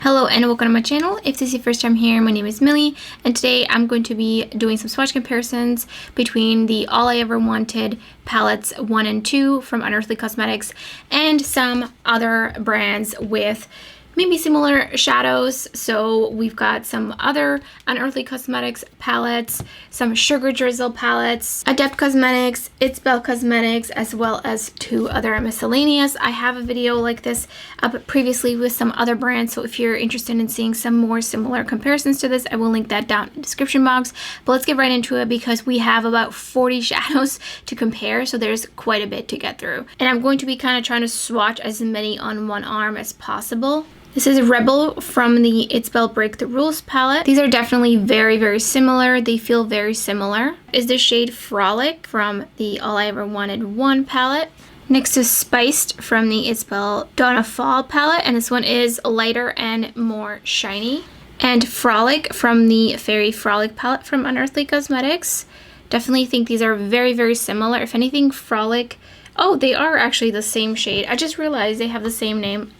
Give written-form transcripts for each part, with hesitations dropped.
Hello and welcome to my channel. If this is your first time here, my name is Millie, and today I'm going to be doing some swatch comparisons between the All I Ever Wanted palettes 1 and 2 from Unearthly Cosmetics and some other brands with maybe similar shadows. So we've got some other Unearthly Cosmetics palettes, some Sugar Drizzle palettes, Adept Cosmetics, ItsBel Cosmetics, as well as 2 other miscellaneous. I have a video like this up previously with some other brands, so if you're interested in seeing some more similar comparisons to this, I will link that down in the description box. But let's get right into it because we have about 40 shadows to compare, so there's quite a bit to get through. And I'm going to be kind of trying to swatch as many on one arm as possible. This is Rebel from the ItsBel Break the Rules palette. These are definitely very similar. They feel very similar. Is the shade Frolic from the All I Ever Wanted 1 palette. Next is Spiced from the ItsBel Dawn of Fall palette, and this one is lighter and more shiny. And Frolic from the Fairy Frolic palette from Unearthly Cosmetics. Definitely think these are very similar. If anything, Frolic... Oh, they are actually the same shade. I just realized they have the same name.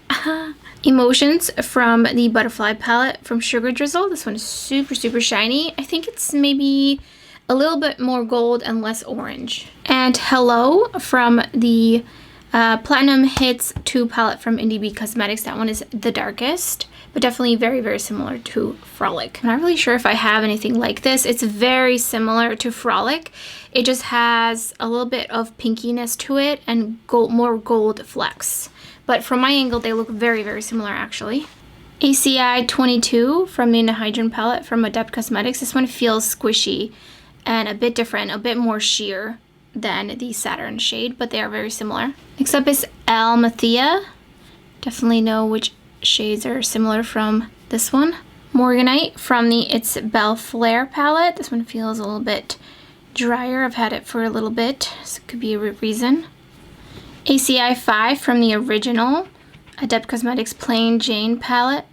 Emotions from the Butterfly palette from Sugar Drizzle. This one is super shiny. I think it's maybe a little bit more gold and less orange. And Hello from the Platinum Hits 2 palette from IndieBee Cosmetics. That one is the darkest, but definitely very similar to Frolic. I'm not really sure if I have anything like this. It's very similar to Frolic. It just has a little bit of pinkiness to it and more gold flecks. But from my angle, they look very similar actually. ACI 22 from the Nihydran palette from Adept Cosmetics. This one feels squishy and a bit different, a bit more sheer than the Saturn shade, but they are very similar. Next up is Almathea. Definitely know which shades are similar from this one. Morganite from the ItsBel Flare palette. This one feels a little bit drier. I've had it for a little bit, so it could be a reason. ACI 5 from the original Adept Cosmetics Plain Jane palette.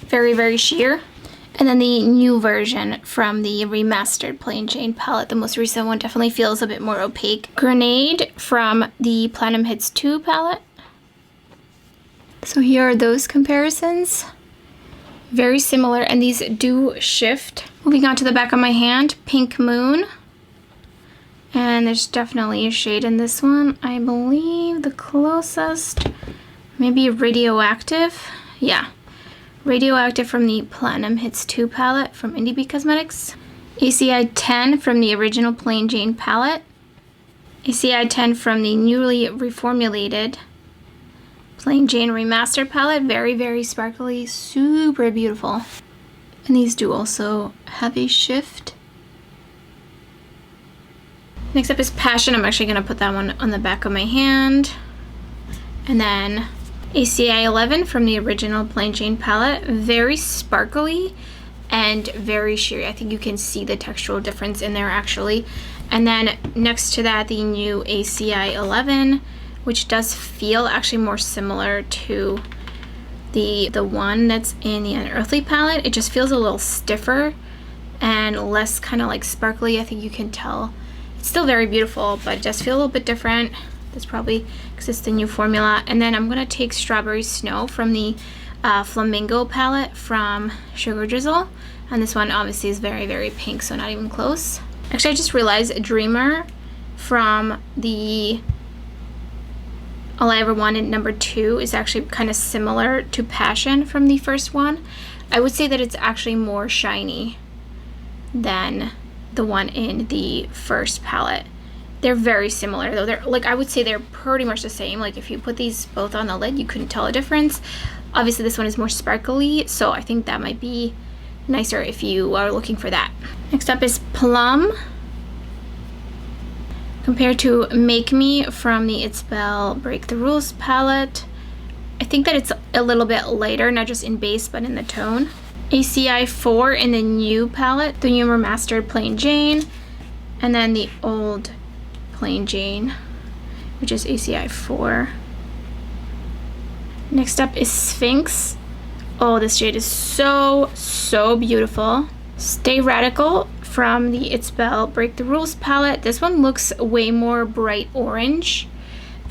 Very sheer. And then the new version from the remastered Plain Jane palette. The most recent one definitely feels a bit more opaque. Grenade from the Platinum Hits 2 palette. So here are those comparisons. Very similar, and these do shift. Moving on to the back of my hand, Pink Moon. And there's definitely a shade in this one. I believe the closest, maybe Radioactive. Yeah, Radioactive from the Platinum Hits 2 palette from IndieBee Cosmetics. ACI 10 from the original Plain Jane palette. ACI 10 from the newly reformulated Plain Jane Remastered palette. Very sparkly, super beautiful. And these do also have a shift. Next up is Passion. I'm actually going to put that one on the back of my hand. And then ACI 11 from the original Plain Jane palette. Very sparkly and very sheer. I think you can see the textural difference in there actually. And then next to that, the new ACI 11, which does feel actually more similar to the one that's in the Unearthly palette. It just feels a little stiffer and less kind of like sparkly. I think you can tell. It's still very beautiful, but it does feel a little bit different. That's probably because it's the new formula. And then I'm going to take Strawberry Snow from the Flamingo palette from Sugar Drizzle. And this one obviously is very pink, so not even close. Actually, I just realized Dreamer from the All I Ever Wanted number 2 is actually kind of similar to Passion from the first one. I would say that it's actually more shiny than the one in the first palette. They're very similar though. They're like, I would say they're pretty much the same. Like if you put these both on the lid, you couldn't tell a difference. Obviously this one is more sparkly, so I think that might be nicer if you are looking for that. Next up is Plum compared to Make Me from the ItsBel Break the Rules palette. I think that it's a little bit lighter, not just in base but in the tone. ACI 4 in the new palette, the new remastered Plain Jane, and then the old Plain Jane, which is ACI 4. Next up is Sphinx. Oh, this shade is so beautiful. Stay Radical from the ItsBel Break the Rules palette. This one looks way more bright orange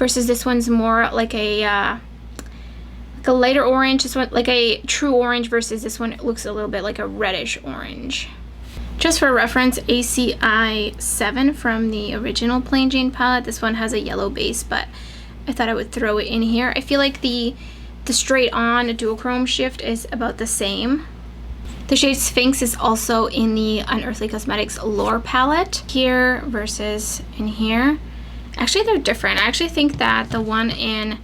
versus this one's more like a like a lighter orange. This one like a true orange versus this one looks a little bit like a reddish orange. Just for reference, ACI 7 from the original Plain Jane palette. This one has a yellow base, but I thought I would throw it in here. I feel like the straight on duochrome shift is about the same. The shade Sphinx is also in the Unearthly Cosmetics Lore palette here versus in here. Actually, they're different. I actually think that the one in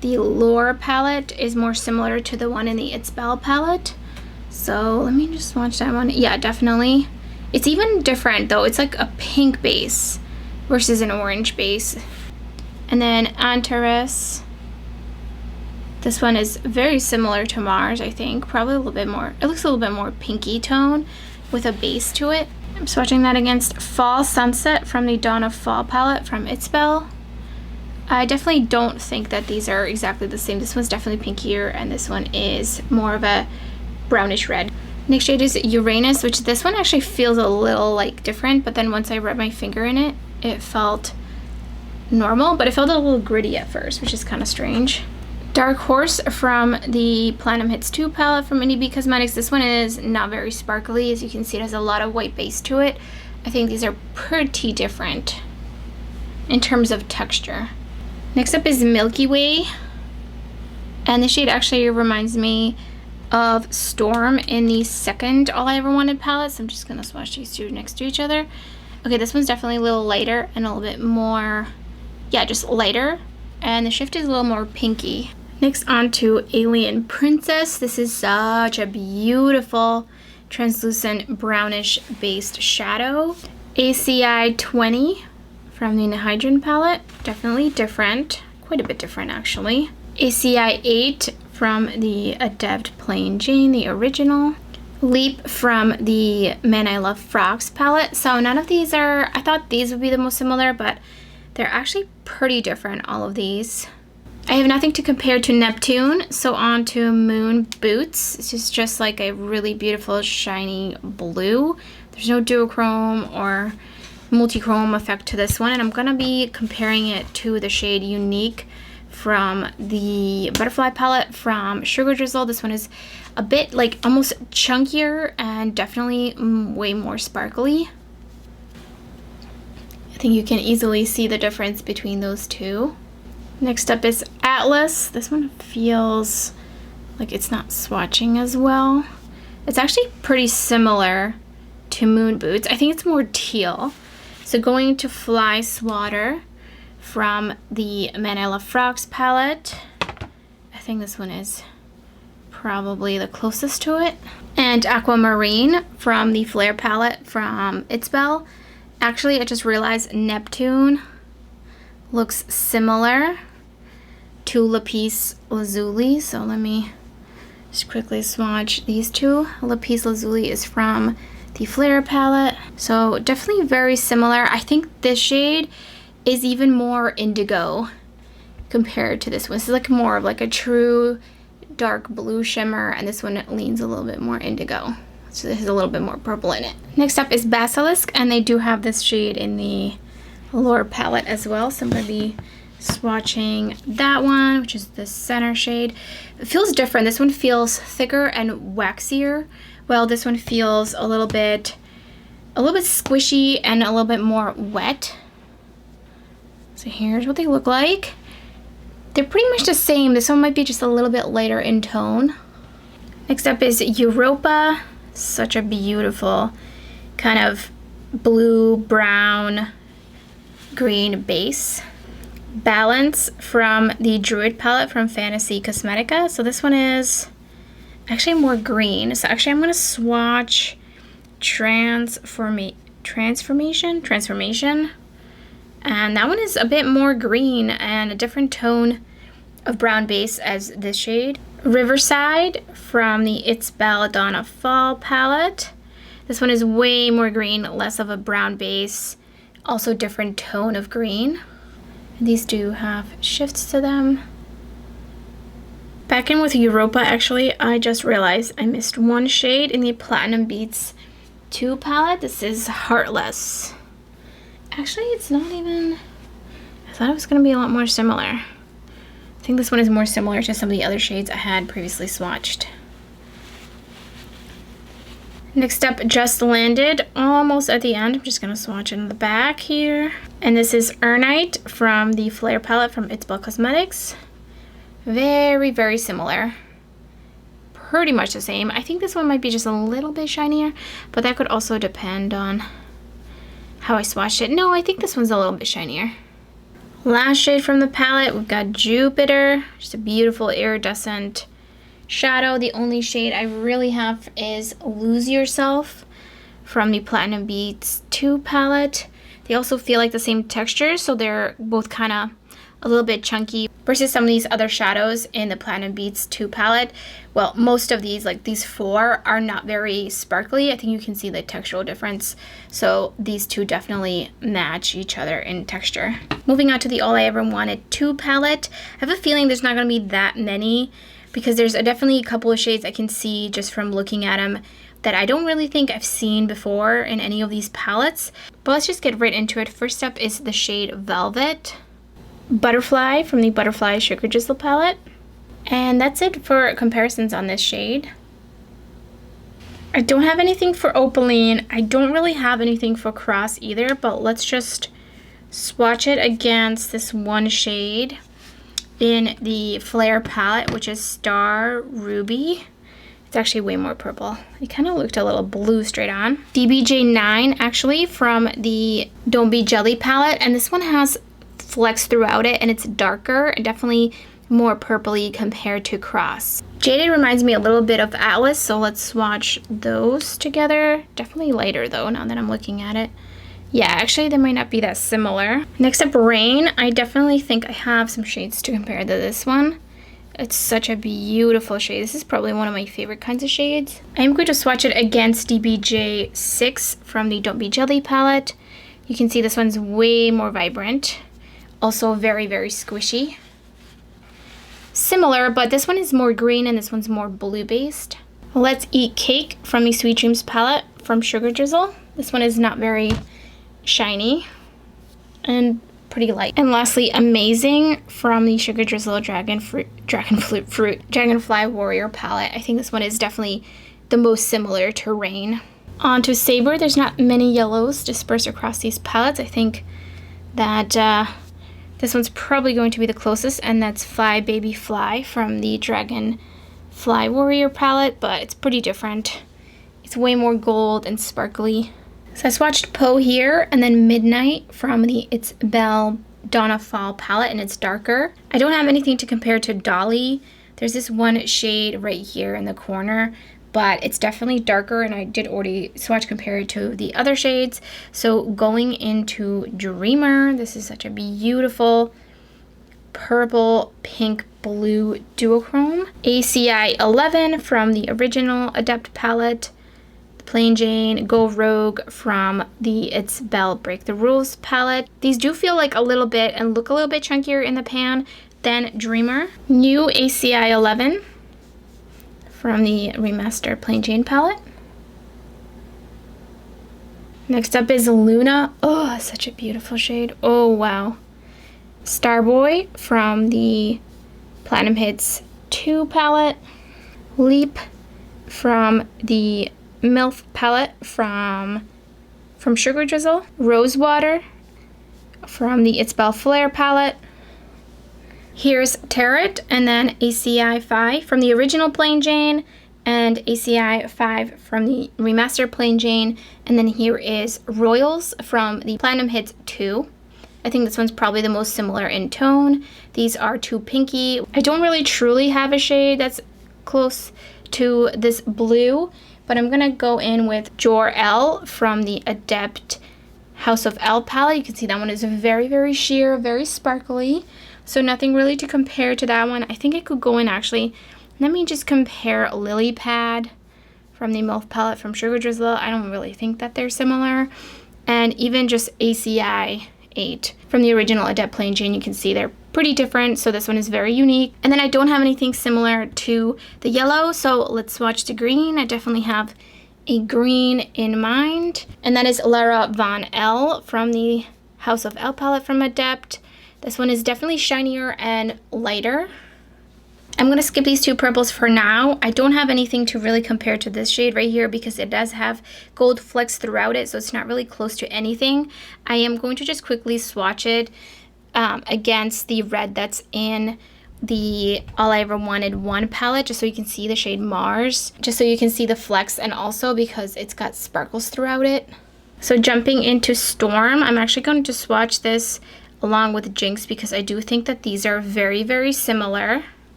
the Lore palette is more similar to the one in the ItsBel palette. So let me just swatch that one. Yeah, definitely. It's even different though. It's like a pink base versus an orange base. And then Antares. This one is very similar to Mars, I think. Probably a little bit more. It looks a little bit more pinky tone with a base to it. I'm swatching that against Fall Sunset from the Dawn of Fall palette from ItsBel. I definitely don't think that these are exactly the same. This one's definitely pinkier and this one is more of a brownish red. Next shade is Uranus, which this one actually feels a little like different, but then once I rubbed my finger in it, it felt normal, but it felt a little gritty at first, which is kind of strange. Dark Horse from the Platinum Hits 2 palette from IndieBee Cosmetics. This one is not very sparkly. As you can see, it has a lot of white base to it. I think these are pretty different in terms of texture. Next up is Milky Way. And the shade actually reminds me of Storm in the second All I Ever Wanted palette. So I'm just going to swatch these two next to each other. Okay, this one's definitely a little lighter and a little bit more, yeah, just lighter. And the shift is a little more pinky. Next on to Alien Princess. This is such a beautiful translucent brownish based shadow. ACI 20 from the Nihydran palette. Definitely different. Quite a bit different actually. ACI 8 from the Adept Plain Jane, the original. Leap from the Men I Love Frogs palette. So none of these are, I thought these would be the most similar, but they're actually pretty different, all of these. I have nothing to compare to Neptune, so on to Moon Boots. This is just like a really beautiful shiny blue. There's no duochrome or multi-chrome effect to this one, and I'm gonna be comparing it to the shade Unique from the Butterfly palette from Sugar Drizzle. This one is a bit like almost chunkier and definitely way more sparkly. I think you can easily see the difference between those two. Next up is Atlas. This one feels like it's not swatching as well. It's actually pretty similar to Moon Boots. I think it's more teal. So going to Fly Swatter from the Men I Love Frogs palette. I think this one is probably the closest to it. And Aquamarine from the Flare palette from ItsBel. Actually, I just realized Neptune looks similar to Lapis Lazuli. So let me just quickly swatch these two. Lapis Lazuli is from the Flare palette. So definitely very similar. I think this shade is even more indigo compared to this one. This is like more of like a true dark blue shimmer, and this one leans a little bit more indigo. So this has a little bit more purple in it. Next up is Basilisk, and they do have this shade in the Lore palette as well. So I'm going to be swatching that one, which is the center shade. It feels different. This one feels thicker and waxier, while this one feels a little bit squishy and a little bit more wet. So here's what they look like. They're pretty much the same. This one might be just a little bit lighter in tone. Next up is Europa. Such a beautiful kind of blue, brown, green base. Balance from the Druid palette from Fantasy Cosmetica. So this one is actually more green. So actually I'm going to swatch Transformation. And that one is a bit more green and a different tone of brown base as this shade. Riverside from the ItsBel Dawn of Fall palette. This one is way more green, less of a brown base, also different tone of green. These do have shifts to them. Back in with Europa, actually, I just realized I missed one shade in the Platinum Beats 2 palette. This is Heartless. Actually, it's not even, I thought it was going to be a lot more similar. I think think this one is more similar to some of the other shades I had previously swatched. Next up, Just Landed, almost at the end. I'm just gonna swatch in the back here. And this is Earnite from the Flare palette from ItsBel Cosmetics. Very, very similar. Pretty much the same. I think this one might be just a little bit shinier, but that could also depend on how I swatched it. No, I think this one's a little bit shinier. Last shade from the palette, we've got Jupiter. Just a beautiful iridescent shadow. The only shade I really have is Lose Yourself from the Platinum Beats 2 palette. They also feel like the same texture, so they're both kind of a little bit chunky versus some of these other shadows in the Platinum Beats 2 palette. Well, most of these, like these 4, are not very sparkly. I think you can see the textural difference. So these two definitely match each other in texture. Moving on to the All I Ever Wanted 2 palette. I have a feeling there's not going to be that many because there's definitely a couple of shades I can see just from looking at them that I don't really think I've seen before in any of these palettes. But let's just get right into it. First up is the shade Velvet. Butterfly from the Butterfly Sugar Drizzle palette. And that's it for comparisons on this shade. I don't have anything for Opaline. I don't really have anything for Cross either, but let's just swatch it against this one shade in the Flare palette, which is Star Ruby. It's actually way more purple. It kind of looked a little blue straight on. DBJ9 actually from the Don't Be Jelly palette, and this one has flecks throughout it and it's darker, definitely more purpley compared to Cross. Jaded reminds me a little bit of Atlas, so let's swatch those together. Definitely lighter though, now that I'm looking at it. Yeah, actually they might not be that similar. Next up, Rain. I definitely think I have some shades to compare to this one. It's such a beautiful shade. This is probably one of my favorite kinds of shades. I'm going to swatch it against DBJ6 from the Don't Be Jelly palette. You can see this one's way more vibrant. Also very, very squishy. Similar, but this one is more green and this one's more blue based. Let's Eat Cake from the Sweet Dreams palette from Sugar Drizzle. This one is not very shiny and pretty light. And lastly, Amazing from the Sugar Drizzle Dragonfly Warrior palette. I think this one is definitely the most similar to Rain. On to Saber. There's not many yellows dispersed across these palettes. I think that this one's probably going to be the closest, and that's Fly Baby Fly from the Dragonfly Warrior palette, but it's pretty different. It's way more gold and sparkly. So I swatched Poe here, and then Midnight from the ItsBel Dawn of Fall palette, and it's darker. I don't have anything to compare to Dolly. There's this one shade right here in the corner, but it's definitely darker, and I did already swatch compare it to the other shades. So going into Dreamer, this is such a beautiful purple, pink, blue duochrome. ACI 11 from the original Adept palette. Plain Jane, Go Rogue from the ItsBel Break the Rules palette. These do feel like a little bit and look a little bit chunkier in the pan than Dreamer. New ACI 11 from the Remaster Plain Jane palette. Next up is Luna. Oh, such a beautiful shade. Oh, wow. Starboy from the Platinum Hits 2 palette. Leap from the MILF palette from Sugar Drizzle. Rosewater from the ItsBel Flare palette. Here's Terra, and then ACI 5 from the original Plain Jane, and ACI 5 from the Remaster Plain Jane. And then here is Royals from the Platinum Hits 2. I think this one's probably the most similar in tone. These are too pinky. I don't really truly have a shade that's close to this blue, but I'm gonna go in with Jor-El from the Adept House of El palette. You can see that one is very, very sheer, very sparkly. So nothing really to compare to that one. I think I could go in actually. Let me just compare Lily Pad from the MILF palette from Sugar Drizzle. I don't really think that they're similar. And even just ACI 8 from the original Adept Plain Jane, you can see they're pretty different. So this one is very unique. And then I don't have anything similar to the yellow. So let's swatch the green. I definitely have a green in mind. And that is Lara Von L from the House of El palette from Adept. This one is definitely shinier and lighter. I'm going to skip these two purples for now. I don't have anything to really compare to this shade right here because it does have gold flecks throughout it, so it's not really close to anything. I am going to just quickly swatch it against the red that's in the All I Ever Wanted 1 palette, just so you can see the shade Mars, just so you can see the flecks, and also because it's got sparkles throughout it. So jumping into Storm, I'm actually going to swatch this along with Jinx because I do think that these are very, very similar.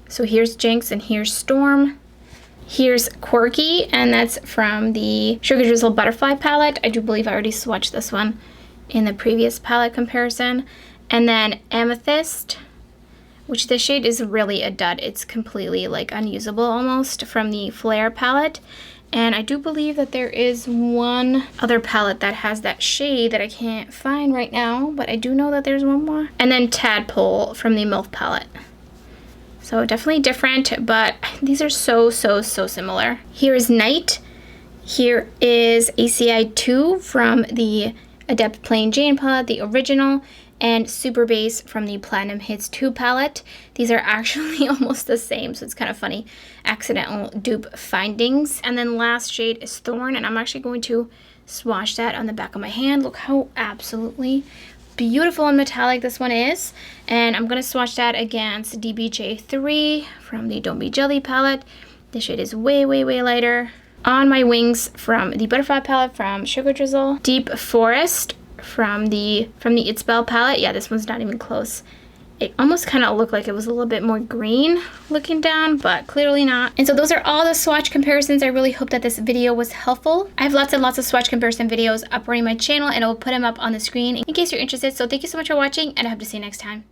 So here's Jinx and here's Storm. Here's Quirky, and that's from the Sugar Drizzle Butterfly palette. I do believe I already swatched this one in the previous palette comparison. And then Amethyst, which this shade is really a dud. It's completely like unusable almost, from the Flare palette. And I do believe that there is one other palette that has that shade that I can't find right now, but I do know that there's one more. And then Tadpole from the MILF palette. So definitely different, but these are so similar. Here is Night. Here is ACI 2 from the Adept Plain Jane palette, the original, and Super Base from the Platinum Hits 2 palette. These are actually almost the same, so it's kind of funny. Accidental dupe findings. And then last shade is Thorn, and I'm actually going to swatch that on the back of my hand. Look how absolutely beautiful and metallic this one is. And I'm going to swatch that against DBJ 3 from the Don't Be Jelly palette. This shade is way lighter. On My Wings from the Butterfly palette from Sugar Drizzle. Deep Forest from the ItsBel palette. Yeah, this one's not even close. It almost kind of looked like it was a little bit more green looking down, but clearly not. And so those are all the swatch comparisons. I really hope that this video was helpful. I have lots and lots of swatch comparison videos up on my channel, and I will put them up on the screen in case you're interested. So thank you so much for watching, and I hope to see you next time.